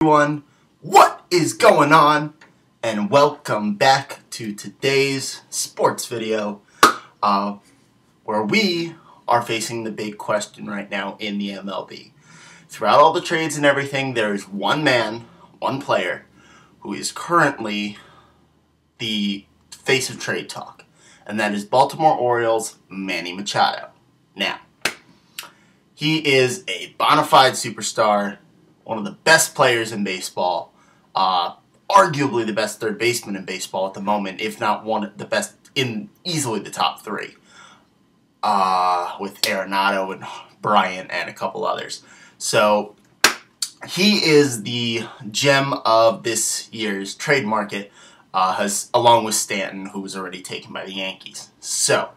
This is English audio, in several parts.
Everyone, what is going on? And welcome back to today's sports video, where we are facing the big question right now in the MLB. Throughout all the trades and everything, there is one man, one player, who is currently the face of trade talk, and that is Baltimore Orioles' Manny Machado. Now, he is a bona fide superstar, one of the best players in baseball, arguably the best third baseman in baseball at the moment, if not one of the best in easily the top three, with Arenado and Bryant and a couple others. So he is the gem of this year's trade market, along with Stanton, who was already taken by the Yankees. So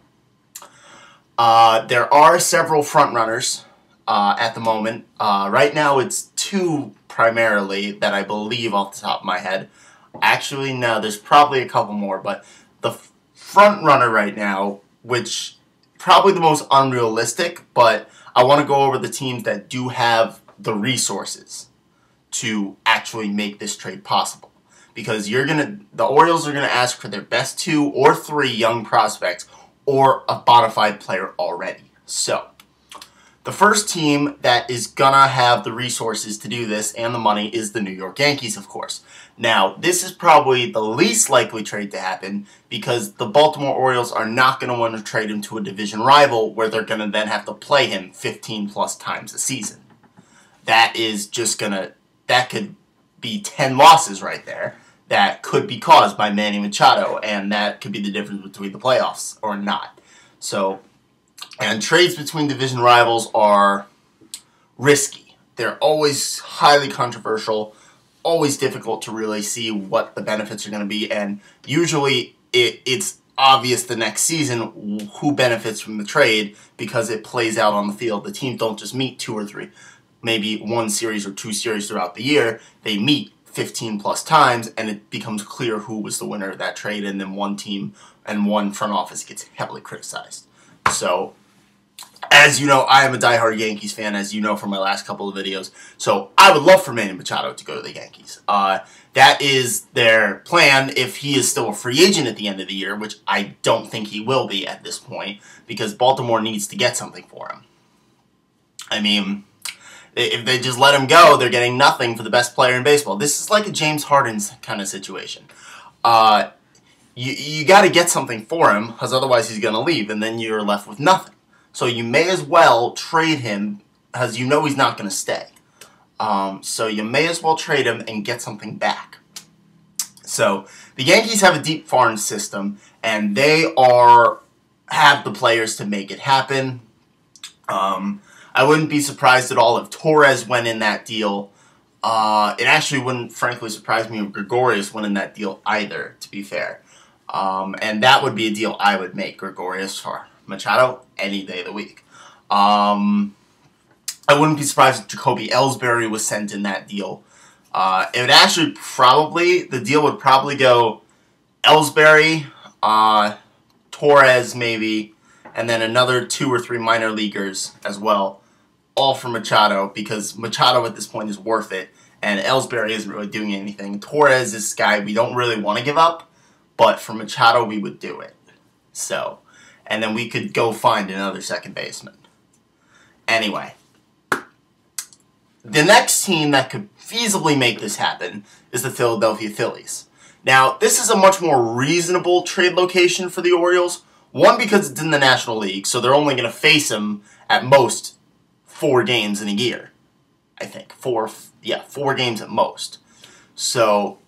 there are several front runners at the moment. Right now it's two primarily that I believe off the top of my head. Actually, no, there's probably a couple more, but the front runner right now, which probably the most unrealistic, but I want to go over the teams that do have the resources to actually make this trade possible. Because the Orioles are gonna ask for their best 2 or 3 young prospects or a bona fide player already. So the first team that is gonna have the resources to do this and the money is the New York Yankees, of course. Now, this is probably the least likely trade to happen because the Baltimore Orioles are not going to want to trade him to a division rival where they're going to then have to play him 15 plus times a season. That could be 10 losses right there that could be caused by Manny Machado, and that could be the difference between the playoffs or not. So, and trades between division rivals are risky. They're always highly controversial, always difficult to really see what the benefits are going to be, and usually it's obvious the next season who benefits from the trade because it plays out on the field. The teams don't just meet 2 or 3, maybe 1 series or 2 series throughout the year. They meet 15 plus times, and it becomes clear who was the winner of that trade, and then one team and one front office gets heavily criticized. So, as you know, I am a diehard Yankees fan, as you know from my last couple of videos. So I would love for Manny Machado to go to the Yankees. That is their plan if he is still a free agent at the end of the year, which I don't think he will be at this point, because Baltimore needs to get something for him. I mean, if they just let him go, they're getting nothing for the best player in baseball. This is like a James Harden kind of situation. You got to get something for him, because otherwise he's going to leave, and then you're left with nothing. So you may as well trade him, as you know he's not going to stay. So you may as well trade him and get something back. So the Yankees have a deep farm system, and they have the players to make it happen. I wouldn't be surprised at all if Torres went in that deal. It actually wouldn't, frankly, surprise me if Gregorius went in that deal either, to be fair. And that would be a deal I would make, Gregorius for Machado any day of the week. I wouldn't be surprised if Jacoby Ellsbury was sent in that deal. It would actually the deal would probably go Ellsbury, Torres maybe, and then another 2 or 3 minor leaguers as well, all for Machado, because Machado at this point is worth it, and Ellsbury isn't really doing anything. Torres is this guy we don't really want to give up, but for Machado we would do it. So, and then we could go find another second baseman. Anyway, the next team that could feasibly make this happen is the Philadelphia Phillies. Now, this is a much more reasonable trade location for the Orioles. One, because it's in the National League, so they're only going to face them at most 4 games in a year. I think. 4 games at most. So,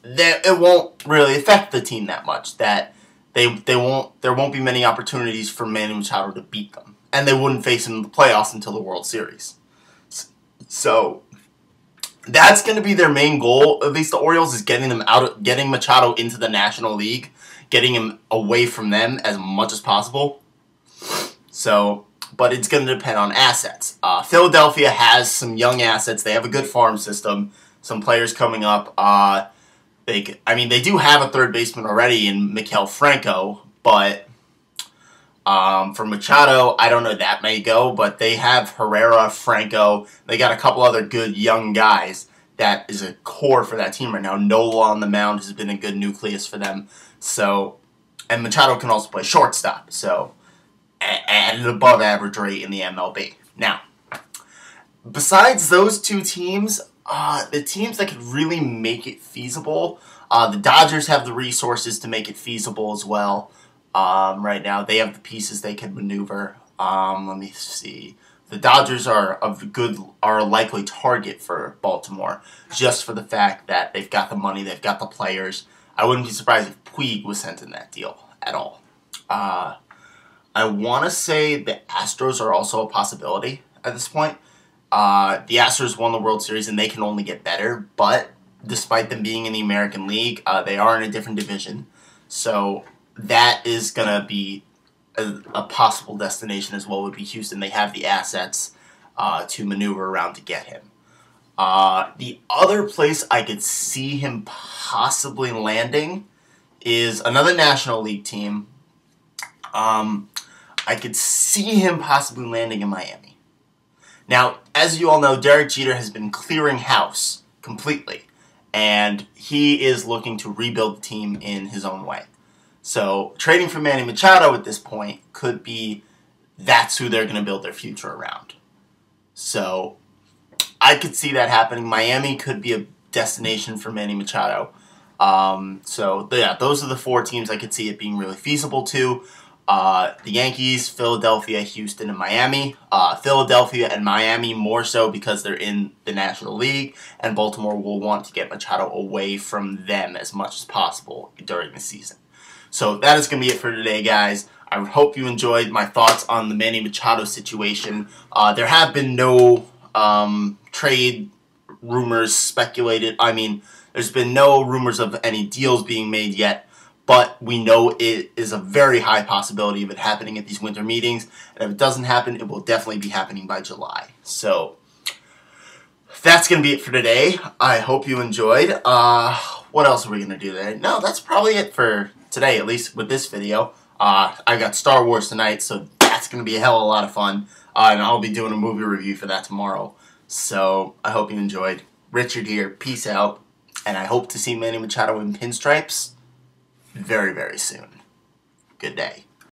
it won't really affect the team that much. There won't be many opportunities for Manny Machado to beat them. And they wouldn't face him in the playoffs until the World Series. So that's going to be their main goal, at least the Orioles, is getting Machado into the National League, getting him away from them as much as possible. So, but it's going to depend on assets. Philadelphia has some young assets. They have a good farm system, some players coming up. They do have a third baseman already in Maikel Franco, but for Machado, I don't know, that may go, but they have Herrera, Franco. They got a couple other good young guys that is a core for that team right now. Nola on the mound has been a good nucleus for them. So, and Machado can also play shortstop. So, at an above average rate in the MLB. Now, besides those two teams, the teams that could really make it feasible, the Dodgers have the resources to make it feasible as well. Right now, they have the pieces they can maneuver. Let me see. The Dodgers are a likely target for Baltimore, just for the fact that they've got the money, they've got the players. I wouldn't be surprised if Puig was sent in that deal at all. I want to say the Astros are also a possibility at this point. The Astros won the World Series and they can only get better, but despite them being in the American League, they are in a different division. So that is going to be a possible destination as well, would be Houston. They have the assets to maneuver around to get him. The other place I could see him possibly landing is another National League team. I could see him possibly landing in Miami. Now, as you all know, Derek Jeter has been clearing house completely, and he is looking to rebuild the team in his own way. So, trading for Manny Machado at this point could be that's who they're going to build their future around. So, I could see that happening. Miami could be a destination for Manny Machado. Yeah, those are the four teams I could see it being really feasible to. The Yankees, Philadelphia, Houston, and Miami. Philadelphia and Miami more so because they're in the National League, and Baltimore will want to get Machado away from them as much as possible during the season. So that is going to be it for today, guys. I hope you enjoyed my thoughts on the Manny Machado situation. There have been no trade rumors speculated. I mean, there's been no rumors of any deals being made yet, but we know it is a very high possibility of it happening at these winter meetings. And if it doesn't happen, it will definitely be happening by July. So that's going to be it for today. I hope you enjoyed. What else are we going to do today? No, that's probably it for today, at least with this video. I got Star Wars tonight, so that's going to be a hell of a lot of fun. And I'll be doing a movie review for that tomorrow. So I hope you enjoyed. Richard here. Peace out. And I hope to see Manny Machado in pinstripes very, very soon. Good day.